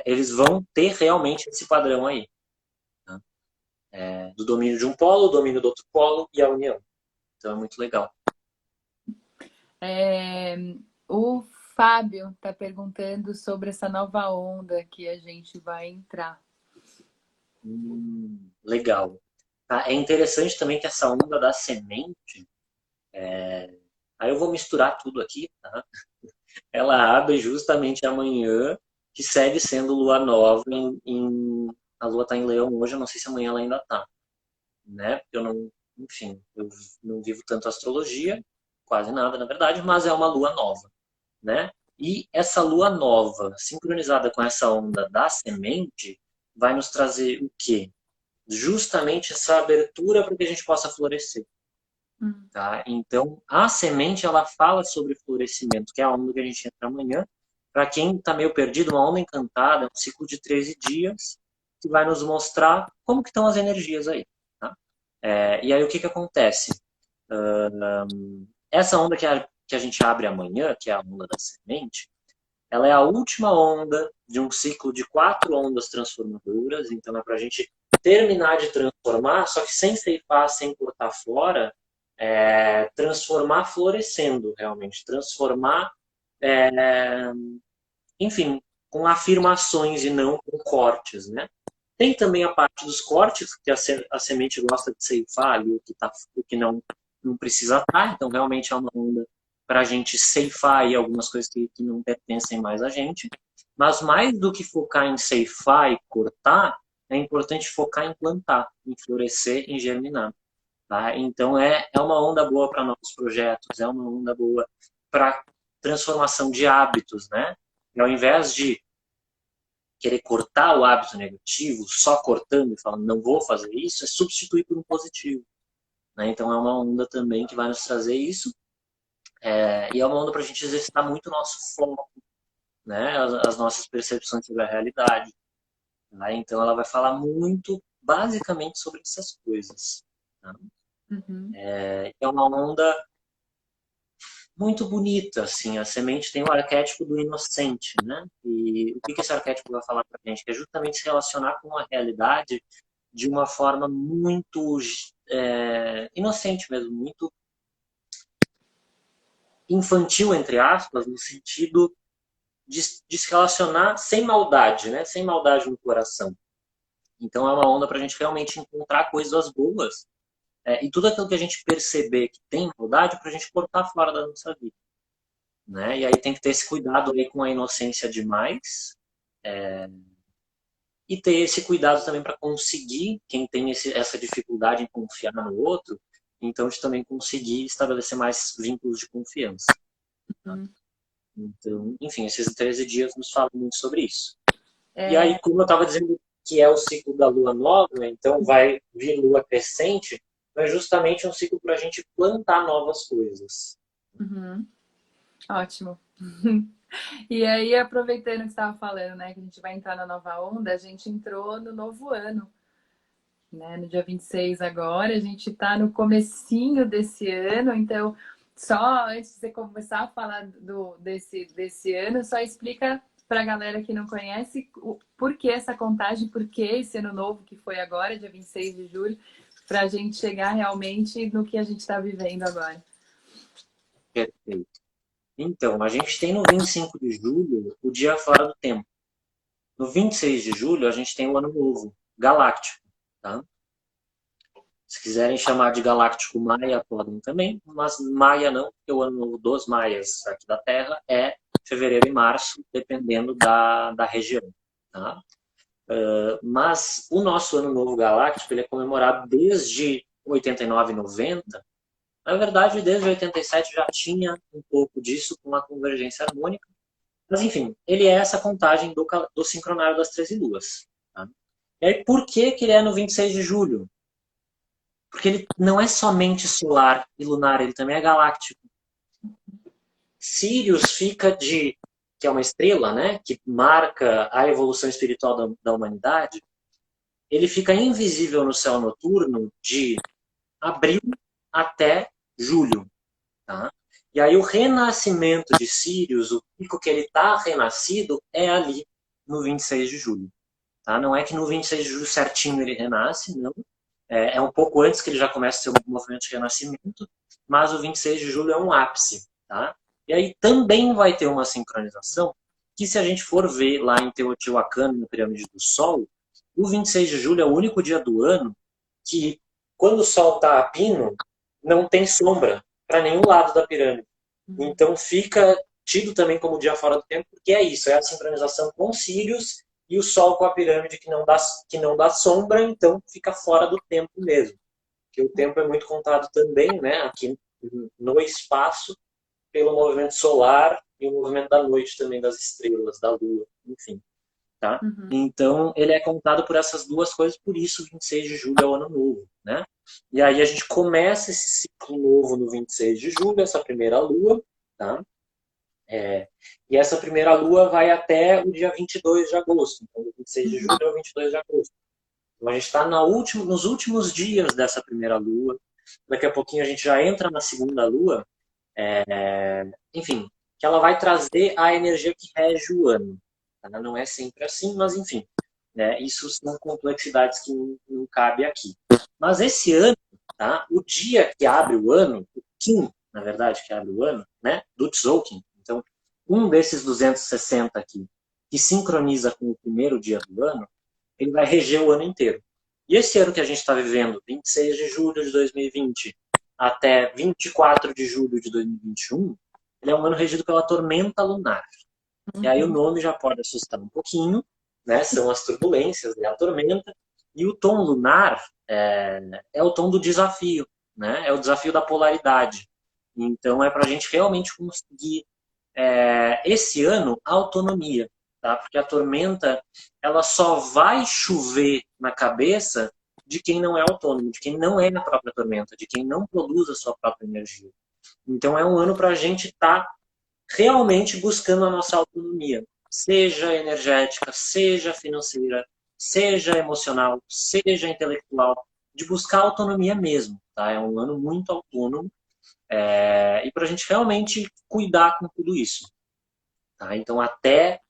eles vão ter realmente esse padrão aí. Né? Do domínio de um polo, o domínio do outro polo e a união. Então é muito legal. É, o Fábio está perguntando sobre essa nova onda que a gente vai entrar. Legal. Tá? É interessante também que essa onda da semente, aí eu vou misturar tudo aqui, tá? Ela abre justamente amanhã, que segue sendo lua nova a lua está em Leão hoje, eu não sei se amanhã ela ainda está, né? Eu não, enfim, eu não vivo tanto astrologia, quase nada, na verdade, mas é uma lua nova, né? E essa lua nova, sincronizada com essa onda da semente, vai nos trazer o quê? Justamente essa abertura para que a gente possa florescer. Hum. Tá? Então, a semente, ela fala sobre florescimento, que é a onda que a gente entra amanhã. Para quem está meio perdido, uma onda encantada é um ciclo de 13 dias que vai nos mostrar como que estão as energias aí. Tá? E aí, o que acontece? Essa onda que a gente abre amanhã, que é a onda da semente, ela é a última onda de um ciclo de 4 ondas transformadoras. Então, é para a gente terminar de transformar, só que sem ceifar, sem cortar fora, transformar florescendo, realmente. Transformar, é, enfim, com afirmações e não com cortes, né? Tem também a parte dos cortes, que a semente gosta de ceifar ali o que não precisa estar. Então, realmente é uma onda para a gente ceifar aí algumas coisas que não pertencem mais a gente. Mas mais do que focar em ceifar e cortar, é importante focar em plantar, em florescer, em germinar. Tá? Então, é uma onda boa para novos projetos, é uma onda boa para transformação de hábitos, né? E ao invés de querer cortar o hábito negativo, só cortando e falando não vou fazer isso, é substituir por um positivo. Né? Então, é uma onda também que vai nos trazer isso. E é uma onda para a gente exercitar muito o nosso foco, né? As nossas percepções sobre a realidade. Tá? Então, ela vai falar muito, basicamente, sobre essas coisas. Tá? Uhum. É uma onda muito bonita, assim. A semente tem o arquétipo do inocente, né? E o que esse arquétipo vai falar pra gente? Que é justamente se relacionar com a realidade de uma forma muito inocente mesmo, muito infantil, entre aspas, no sentido de se relacionar sem maldade, né? Sem maldade no coração. Então é uma onda para a gente realmente encontrar coisas boas e tudo aquilo que a gente perceber que tem maldade para a gente cortar fora da nossa vida. Né? E aí tem que ter esse cuidado aí com a inocência demais e ter esse cuidado também para conseguir, quem tem essa dificuldade em confiar no outro, então de também conseguir estabelecer mais vínculos de confiança. Hum. Então, enfim, esses 13 dias nos falam muito sobre isso. E É, aí, como eu estava dizendo que é o ciclo da lua nova, então vai vir lua crescente, é justamente um ciclo para a gente plantar novas coisas. uhum, ótimo. E aí, aproveitando que você estava falando, né, que a gente vai entrar na nova onda, a gente entrou no novo ano, né, no dia 26 agora, a gente está no comecinho desse ano, então, só antes de você começar a falar desse ano, só explica para a galera que não conhece por que essa contagem, por que esse ano novo que foi agora, dia 26 de julho, para a gente chegar realmente no que a gente está vivendo agora. Perfeito. Então, a gente tem no 25 de julho o dia fora do tempo. No 26 de julho, a gente tem o Ano Novo Galáctico. Tá? Se quiserem chamar de Galáctico Maia, podem também, mas Maia não, porque o Ano Novo dos Maias aqui da Terra é fevereiro e março, dependendo da região. Tá? Mas o nosso Ano Novo Galáctico ele é comemorado desde 89 e 90. Na verdade, desde 87 já tinha um pouco disso com a convergência harmônica. Mas, enfim, ele é essa contagem do sincronário das 13 luas. Tá? E aí, por que, que ele é no 26 de julho? Porque ele não é somente solar e lunar, ele também é galáctico. Sirius fica que é uma estrela, né, que marca a evolução espiritual da humanidade, ele fica invisível no céu noturno de abril até julho. Tá? E aí o renascimento de Sirius, o pico que ele está renascido, é ali no 26 de julho. Tá? Não é que no 26 de julho certinho ele renasce, não. É um pouco antes que ele já começa a ser um movimento de renascimento, mas o 26 de julho é um ápice. Tá? E aí também vai ter uma sincronização que, se a gente for ver lá em Teotihuacan, na Pirâmide do Sol, o 26 de julho é o único dia do ano que, quando o Sol está a pino, não tem sombra para nenhum lado da pirâmide. Então fica tido também como dia fora do tempo, porque é isso, é a sincronização com Sirius e o Sol com a pirâmide que não dá sombra, então fica fora do tempo mesmo. Porque o tempo é muito contado também, né, aqui no espaço, pelo movimento solar e o movimento da noite também, das estrelas, da lua, enfim. Tá? Uhum. Então, ele é contado por essas duas coisas, por isso 26 de julho é o ano novo, né? E aí a gente começa esse ciclo novo no 26 de julho, essa primeira lua, tá? E essa primeira lua vai até o dia 22 de agosto. Então, o 26 de julho é o 22 de agosto. Então, a gente está nos últimos dias dessa primeira lua. Daqui a pouquinho a gente já entra na segunda lua. Enfim, que ela vai trazer a energia que rege o ano. Tá? Não é sempre assim, mas enfim. Né? Isso são complexidades que não cabe aqui. Mas esse ano, tá? O dia que abre o ano, o Kim, na verdade, que abre o ano, né? Do Tzolk'in. Então, um desses 260 aqui, que sincroniza com o primeiro dia do ano, ele vai reger o ano inteiro. E esse ano que a gente está vivendo, 26 de julho de 2020 até 24 de julho de 2021, ele é um ano regido pela tormenta lunar. E aí o Uhum. nome já pode assustar um pouquinho, né? São as turbulências, né? A tormenta. E o tom lunar é o tom do desafio, né? É o desafio da polaridade. Então é para a gente realmente conseguir esse ano autonomia, tá? Porque a tormenta ela só vai chover na cabeça de quem não é autônomo, de quem não é a própria tormenta, de quem não produz a sua própria energia. Então é um ano para a gente estar realmente buscando a nossa autonomia, seja energética, seja financeira, seja emocional, seja intelectual, de buscar autonomia mesmo. Tá? É um ano muito autônomo e para a gente realmente cuidar com tudo isso. Tá? Então, até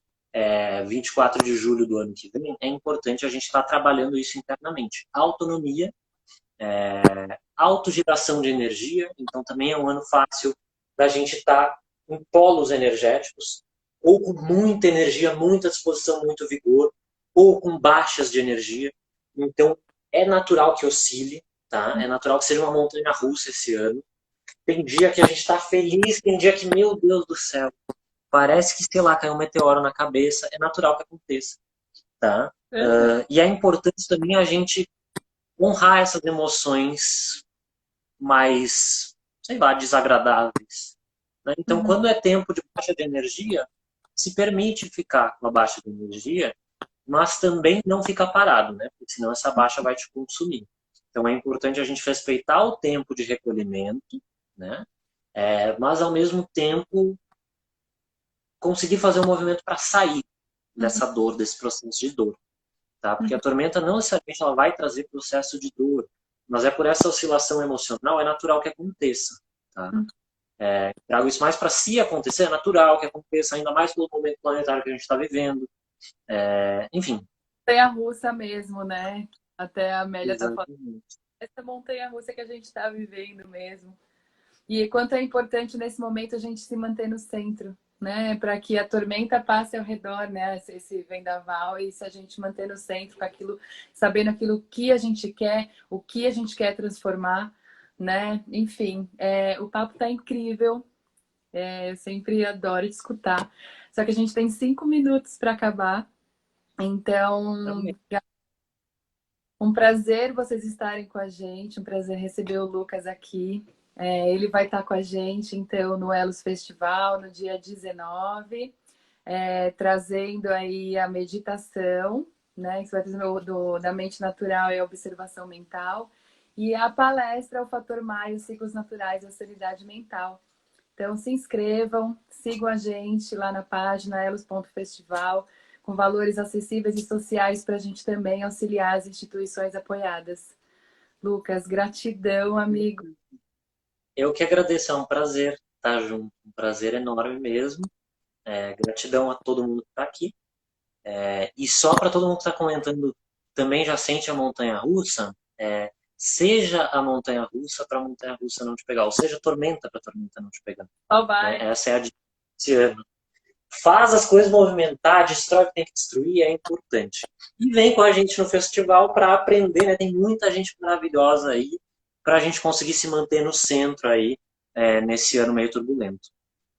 24 de julho do ano que vem, é importante a gente estar trabalhando isso internamente. Autonomia, autogeração de energia, então também é um ano fácil da gente estar em polos energéticos, ou com muita energia, muita disposição, muito vigor, ou com baixas de energia. Então, é natural que oscile, tá? É natural que seja uma montanha russa esse ano. Tem dia que a gente está feliz, tem dia que, meu Deus do céu, parece que, sei lá, caiu um meteoro na cabeça. É natural que aconteça, tá? Uhum. E é importante também a gente honrar essas emoções mais, sei lá, desagradáveis. né? Então, quando é tempo de baixa de energia, se permite ficar com a baixa de energia, mas também não ficar parado, né? Porque senão essa baixa vai te consumir. Então é importante a gente respeitar o tempo de recolhimento, né? Mas ao mesmo tempo conseguir fazer um movimento para sair dessa dor, desse processo de dor, tá? Porque a tormenta não necessariamente ela vai trazer processo de dor, mas é por essa oscilação emocional, é natural que aconteça, tá? Trago isso mais para si acontecer, é natural que aconteça, ainda mais pelo momento planetário que a gente está vivendo. Enfim. Montanha-russa mesmo, né? Até a Amélia tá falando. Exatamente. Essa montanha-russa que a gente está vivendo mesmo. E quanto é importante nesse momento a gente se manter no centro, né? Para que a tormenta passe ao redor, né? Esse vendaval, e se a gente manter no centro com aquilo, sabendo aquilo que a gente quer, o que a gente quer transformar, né? Enfim, o papo tá incrível. Eu sempre adoro te escutar. Só que a gente tem 5 minutos para acabar. Então, Também. um prazer vocês estarem com a gente, um prazer receber o Lucas aqui. Ele vai estar com a gente, então, no Elos Festival, no dia 19, trazendo aí a meditação, né? Que vai trazer da mente natural e a observação mental. E a palestra, o Fator Maio, Ciclos Naturais da Sanidade Mental. Então, se inscrevam, sigam a gente lá na página elos.festival, com valores acessíveis e sociais para a gente também auxiliar as instituições apoiadas. Lucas, gratidão, amigo. Eu que agradeço, é um prazer estar junto, um prazer enorme mesmo. Gratidão a todo mundo que está aqui. E só para todo mundo que está comentando, também já sente a montanha-russa, seja a montanha-russa para a montanha-russa não te pegar, ou seja, tormenta para a tormenta não te pegar. Ó, vai. Essa é a dica desse ano. Faz as coisas movimentar, destrói o que tem que destruir, é importante. E vem com a gente no festival para aprender, né? Tem muita gente maravilhosa aí para a gente conseguir se manter no centro aí nesse ano meio turbulento.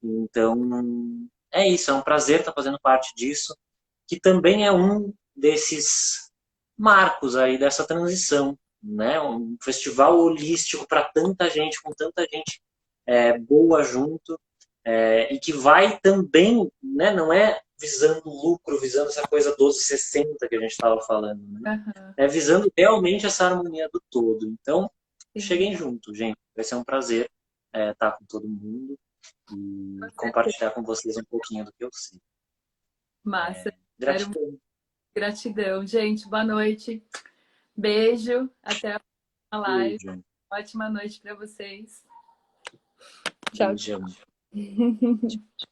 Então, é isso, é um prazer estar fazendo parte disso, que também é um desses marcos aí dessa transição, né? Um festival holístico para tanta gente, com tanta gente boa junto, e que vai também, né? Não é visando lucro, visando essa coisa 1260 que a gente estava falando, né? Uhum. É visando realmente essa harmonia do todo. Então, Sim, cheguem junto, gente. Vai ser um prazer estar com todo mundo com e certeza. compartilhar com vocês um pouquinho do que eu sei. Massa. Quero Gratidão. gratidão. Gente, boa noite. Beijo. Até a próxima live. Beijo. Ótima noite para vocês. Tchau, Beijão. tchau.